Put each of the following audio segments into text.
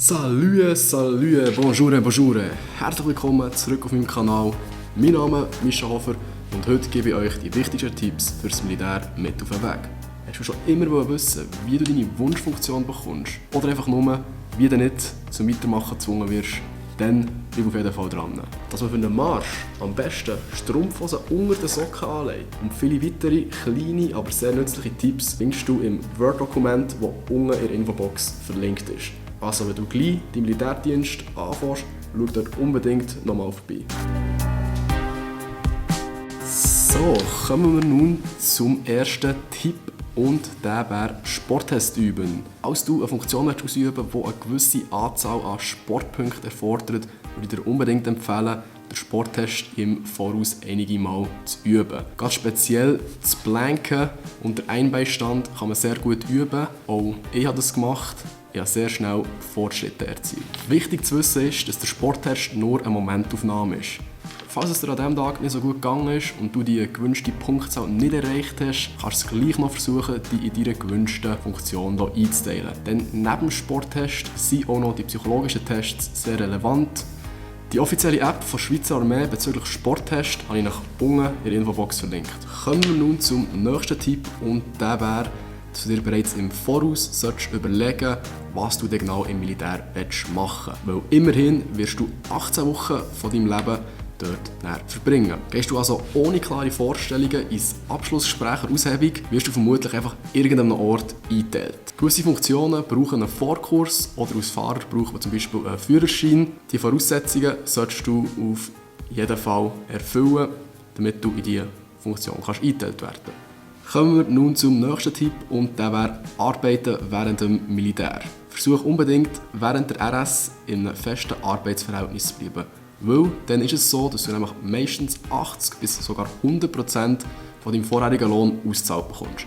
Salü, bonjour. Herzlich willkommen zurück auf meinem Kanal. Mein Name ist Mischa Hofer und heute gebe ich euch die wichtigsten Tipps fürs Militär mit auf den Weg. Hast du schon immer wissen, wie du deine Wunschfunktion bekommst oder einfach nur, wie du nicht zum Weitermachen gezwungen wirst, dann bleib auf jeden Fall dran. Dass man für einen Marsch am besten Strumpfhosen unter den Socken anlegt und viele weitere kleine, aber sehr nützliche Tipps findest du im Word-Dokument, das unten in der Infobox verlinkt ist. Also wenn du gleich deinen Militärdienst anfängst, schau dort unbedingt nochmal vorbei. So, kommen wir nun zum ersten Tipp und der wäre Sporttest üben. Als du eine Funktion ausüben willst, die eine gewisse Anzahl an Sportpunkten erfordert, würde ich dir unbedingt empfehlen, den Sporttest im Voraus einige Mal zu üben. Ganz speziell das Planken und der Einbeinstand kann man sehr gut üben. Auch ich habe das gemacht. Ich habe sehr schnell Fortschritte erzielt. Wichtig zu wissen ist, dass der Sporttest nur eine Momentaufnahme ist. Falls es dir an diesem Tag nicht so gut gegangen ist und du die gewünschte Punktzahl nicht erreicht hast, kannst du es gleich noch versuchen, die in deiner gewünschten Funktion einzuteilen. Denn neben dem Sporttest sind auch noch die psychologischen Tests sehr relevant. Die offizielle App der Schweizer Armee bezüglich Sporttest habe ich nach unten in der Infobox verlinkt. Kommen wir nun zum nächsten Tipp und der wäre, dass du dir bereits im Voraus überlegen solltest, was du genau im Militär machen willst. Weil immerhin wirst du 18 Wochen von deinem Leben dort verbringen. Gehst du also ohne klare Vorstellungen ins Abschlussgespräch oder Aushebung, wirst du vermutlich einfach irgendeinem Ort eingeteilt. Gewisse Funktionen brauchen einen Vorkurs oder als Fahrer braucht man zum Beispiel einen Führerschein. Die Voraussetzungen solltest du auf jeden Fall erfüllen, damit du in diese Funktion eingeteilt werden kannst. Kommen wir nun zum nächsten Tipp und der wäre Arbeiten während dem Militär. Versuch unbedingt während der RS in einem festen Arbeitsverhältnis zu bleiben. Weil dann ist es so, dass du nämlich meistens 80 bis sogar 100% von deinem vorherigen Lohn ausgezahlt bekommst.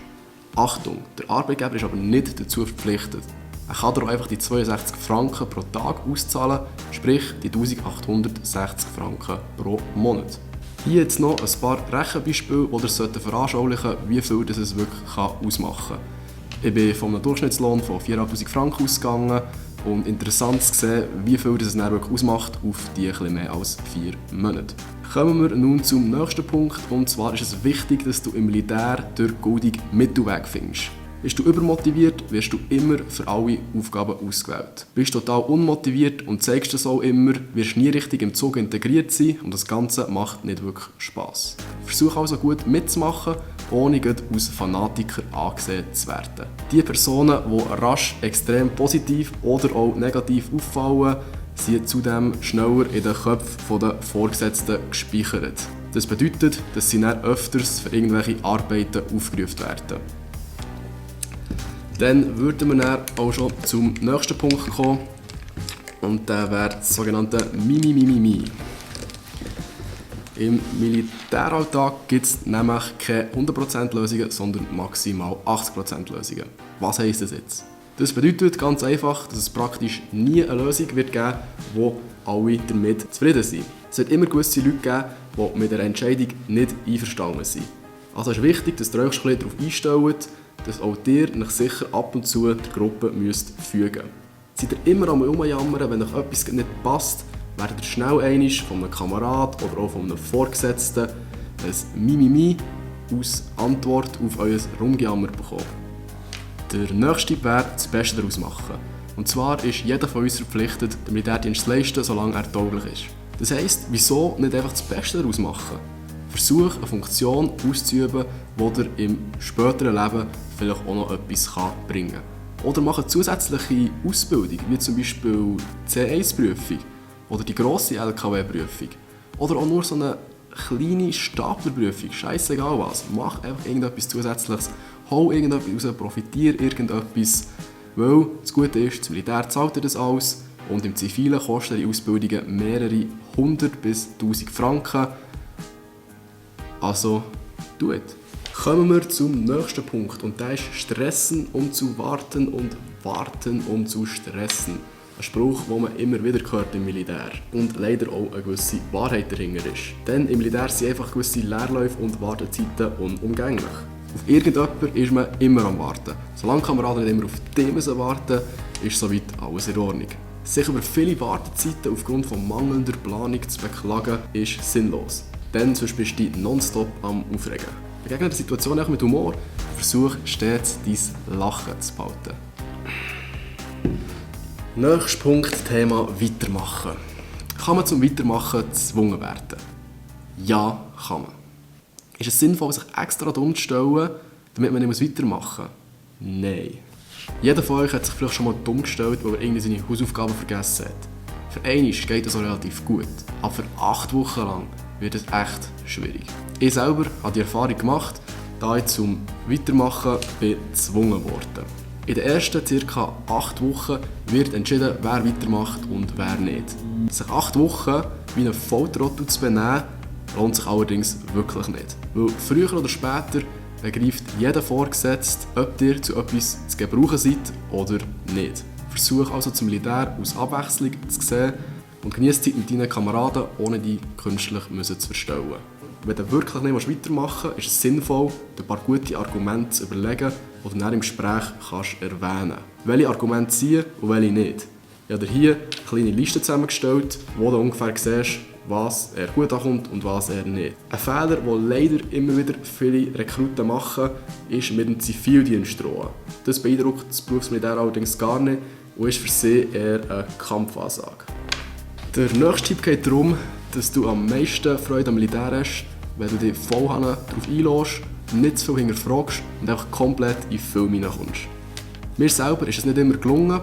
Achtung, der Arbeitgeber ist aber nicht dazu verpflichtet. Er kann dir auch einfach die 62 Franken pro Tag auszahlen, sprich die 1860 Franken pro Monat. Hier jetzt noch ein paar Rechenbeispiele, die dir veranschaulichen sollten, wie viel das es wirklich ausmachen kann. Ich bin von einem Durchschnittslohn von 4'500 Franken ausgegangen und interessant zu sehen, wie viel das es dann wirklich ausmacht auf die etwas mehr als 4 Monate. Kommen wir nun zum nächsten Punkt und zwar ist es wichtig, dass du im Militär den goldenen Mittelweg findest. Bist du übermotiviert, wirst du immer für alle Aufgaben ausgewählt. Bist du total unmotiviert und zeigst das auch immer, wirst nie richtig im Zug integriert sein und das Ganze macht nicht wirklich Spass. Versuch also gut mitzumachen, ohne als Fanatiker angesehen zu werden. Die Personen, die rasch extrem positiv oder auch negativ auffallen, sind zudem schneller in den Köpfen der Vorgesetzten gespeichert. Das bedeutet, dass sie dann öfters für irgendwelche Arbeiten aufgerufen werden. Dann würden wir dann auch schon zum nächsten Punkt kommen und der wäre das sogenannte Mimi. Im Militäralltag gibt es nämlich keine 100% Lösungen, sondern maximal 80% Lösungen. Was heisst das jetzt? Das bedeutet ganz einfach, dass es praktisch nie eine Lösung wird geben, wo alle damit zufrieden sind. Es wird immer gewisse Leute geben, die mit der Entscheidung nicht einverstanden sind. Also ist wichtig, dass ihr euch darauf einstellt, dass auch ihr euch sicher ab und zu der Gruppe müsst fügen müsst. Seid ihr immer am Rumjammern, wenn euch etwas nicht passt, werdet ihr schnell einmal von einem Kamerad oder auch von einem Vorgesetzten ein Mimimi als Antwort auf euer Rumgejammer bekommen. Der nächste Tipp wäre, das Beste daraus machen. Und zwar ist jeder von uns verpflichtet, den Militärdienst zu leisten, solange er tauglich ist. Das heisst, wieso nicht einfach das Beste daraus machen? Versuch, eine Funktion auszuüben, die dir im späteren Leben vielleicht auch noch etwas bringen kann. Oder mach eine zusätzliche Ausbildung, wie zum Beispiel die C1-Prüfung oder die grosse LKW-Prüfung. Oder auch nur so eine kleine Staplerprüfung, scheissegal was. Mach einfach irgendetwas Zusätzliches, hol irgendetwas raus, profitiere irgendetwas. Weil das Gute ist, das Militär zahlt dir das alles und im Zivilen kosten die Ausbildungen mehrere 100 bis 1000 Franken. Also, do it. Kommen wir zum nächsten Punkt und der ist Stressen um zu warten und warten um zu stressen. Ein Spruch, den man immer wieder hört im Militär und leider auch eine gewisse Wahrheit dahinter ist. Denn im Militär sind einfach gewisse Leerläufe und Wartezeiten unumgänglich. Auf irgendjemanden ist man immer am Warten. Solange Kameraden nicht immer auf die müssen warten, ist soweit alles in Ordnung. Sich über viele Wartezeiten aufgrund von mangelnder Planung zu beklagen, ist sinnlos. Denn sonst bist du nonstop am Aufregen. Begegne der Situation auch mit Humor. Versuch stets dein Lachen zu behalten. Nächster Punkt, Thema Weitermachen. Kann man zum Weitermachen gezwungen werden? Ja, kann man. Ist es sinnvoll, sich extra dumm zu stellen, damit man nicht weitermachen muss? Nein. Jeder von euch hat sich vielleicht schon mal dumm gestellt, weil er irgendwie seine Hausaufgaben vergessen hat. Für einmal geht das auch relativ gut, aber für 8 Wochen lang wird es echt schwierig. Ich selber habe die Erfahrung gemacht, da ich zum Weitermachen gezwungen wurde. In den ersten ca. 8 Wochen wird entschieden, wer weitermacht und wer nicht. Sich 8 Wochen wie ein Volltrottel zu benehmen, lohnt sich allerdings wirklich nicht. Weil früher oder später begreift jeder Vorgesetzte, ob ihr zu etwas zu gebrauchen seid oder nicht. Versuch also zum Militär aus Abwechslung zu sehen und genieße Zeit mit deinen Kameraden, ohne die künstlich zu verstellen. Wenn du wirklich nicht weitermachen willst, ist es sinnvoll, dir ein paar gute Argumente zu überlegen, die du dann im Gespräch erwähnen kannst. Welche Argumente ziehen und welche nicht. Ich habe dir hier eine kleine Liste zusammengestellt, wo du ungefähr siehst, was er gut ankommt und was er nicht. Ein Fehler, den leider immer wieder viele Rekruten machen, ist mit dem Zivildienst drohen. Das beeindruckt das Berufsmilitär allerdings gar nicht und ist für sie eher eine Kampfansage. Der nächste Tipp geht darum, dass du am meisten Freude am Militär hast, wenn du dich voll darauf einlässt, nicht zu viel hinterfragst und einfach komplett in den Film hineinkommst. Mir selber ist es nicht immer gelungen,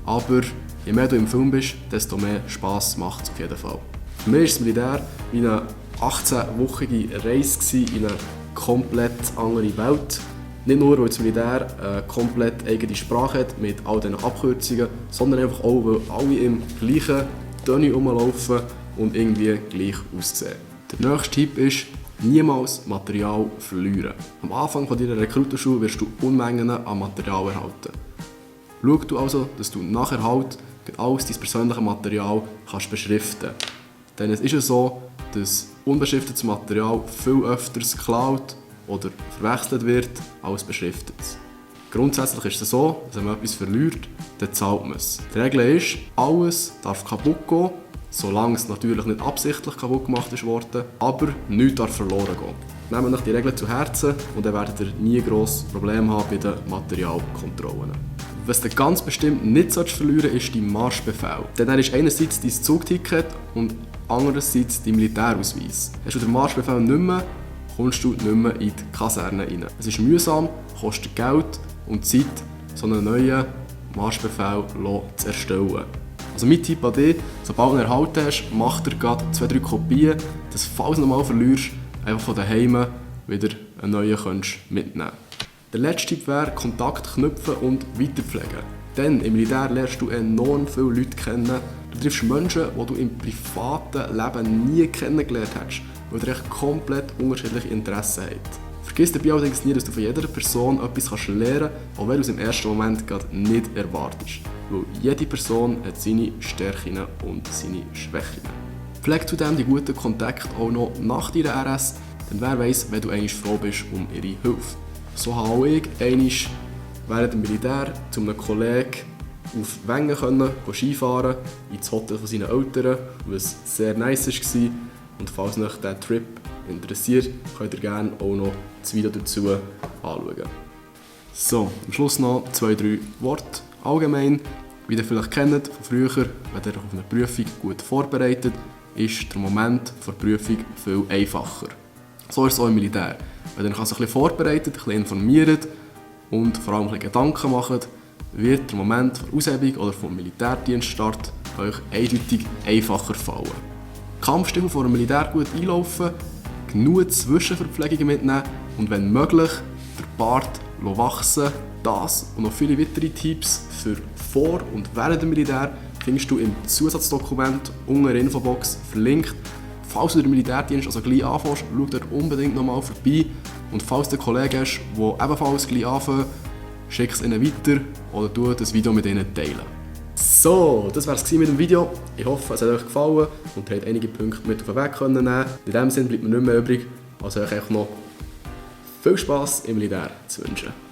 aber je mehr du im Film bist, desto mehr Spass macht es auf jeden Fall. Für mich war das Militär wie eine 18-wöchige Reise in eine komplett andere Welt. Nicht nur, weil das Militär eine komplett eigene Sprache hat mit all diesen Abkürzungen, sondern einfach auch, weil alle im gleichen Tenue rumlaufen und irgendwie gleich aussehen. Der nächste Tipp ist, niemals Material verlieren. Am Anfang deiner Rekrutenschule wirst du Unmengen an Material erhalten. Schau du also, dass du nachher halt alles dein persönliches Material kannst beschriften. Denn es ist ja so, dass unbeschriftetes Material viel öfter geklaut oder verwechselt wird als beschriftetes. Grundsätzlich ist es so, dass wenn man etwas verliert, dann zahlt man es. Die Regel ist, alles darf kaputt gehen, solange es natürlich nicht absichtlich kaputt gemacht ist worden, aber nichts darf verloren gehen. Nehmt euch die Regeln zu Herzen und dann werdet ihr nie grosse Probleme haben bei den Materialkontrollen. Was du ganz bestimmt nicht verlieren solltest, ist dein Marschbefehl. Denn er ist einerseits dein Zugticket und andererseits dein Militärausweis. Hast du den Marschbefehl nicht mehr, kommst du nicht mehr in die Kaserne rein. Es ist mühsam, kostet Geld und Zeit, so einen neuen Marschbefehl zu erstellen. Also mein Tipp an dich, sobald du ihn erhalten hast, mach dir gerade 2-3 Kopien, dass falls du nochmal verlierst, einfach von daheim wieder einen neuen mitnehmen kannst. Der letzte Tipp wäre, Kontakt knüpfen und weiterpflegen. Denn im Militär lernst du enorm viele Leute kennen. Du triffst Menschen, die du im privaten Leben nie kennengelernt hast, weil ihr komplett unterschiedliche Interessen habt. Vergiss dabei allerdings nie, dass du von jeder Person etwas lernen kannst, auch wenn du es im ersten Moment gerade nicht erwartest. Weil jede Person hat seine Stärken und seine Schwächen. Pflege zudem die guten Kontakte auch noch nach deiner RS, denn wer weiss, wenn du einmal froh bist um ihre Hilfe. So habe auch ich einmal während dem Militär zu einem Kollegen auf Wengen Skifahren ins Hotel von seinen Eltern, was sehr nice war. Und falls euch dieser Trip interessiert, könnt ihr gerne auch noch das Video dazu anschauen. So, am Schluss noch 2-3 Worte allgemein. Wie ihr vielleicht kennt von früher, wenn ihr auf eine Prüfung gut vorbereitet, ist der Moment der Prüfung viel einfacher. So ist es auch im Militär. Wenn ihr euch also ein bisschen vorbereitet, ein bisschen informiert und vor allem ein bisschen Gedanken macht, wird der Moment der Aushebung oder vom Militärdienststart euch eindeutig einfacher fallen. Kampfstiefel vor dem Militär gut einlaufen, genug Zwischenverpflegungen mitnehmen und wenn möglich den Bart wachsen. Das und noch viele weitere Tipps für vor und während dem Militär findest du im Zusatzdokument unten in der Infobox verlinkt. Falls du den Militärdienst also gleich anfängst, schau dort unbedingt nochmal vorbei. Und falls du einen Kollegen hast, der ebenfalls gleich anfängt, schick es ihnen weiter oder tu das Video mit ihnen teilen. So, das war es mit dem Video. Ich hoffe, es hat euch gefallen und ihr habt einige Punkte mit auf den Weg nehmen können. In diesem Sinne bleibt mir nicht mehr übrig, als euch noch viel Spass im Militär zu wünschen.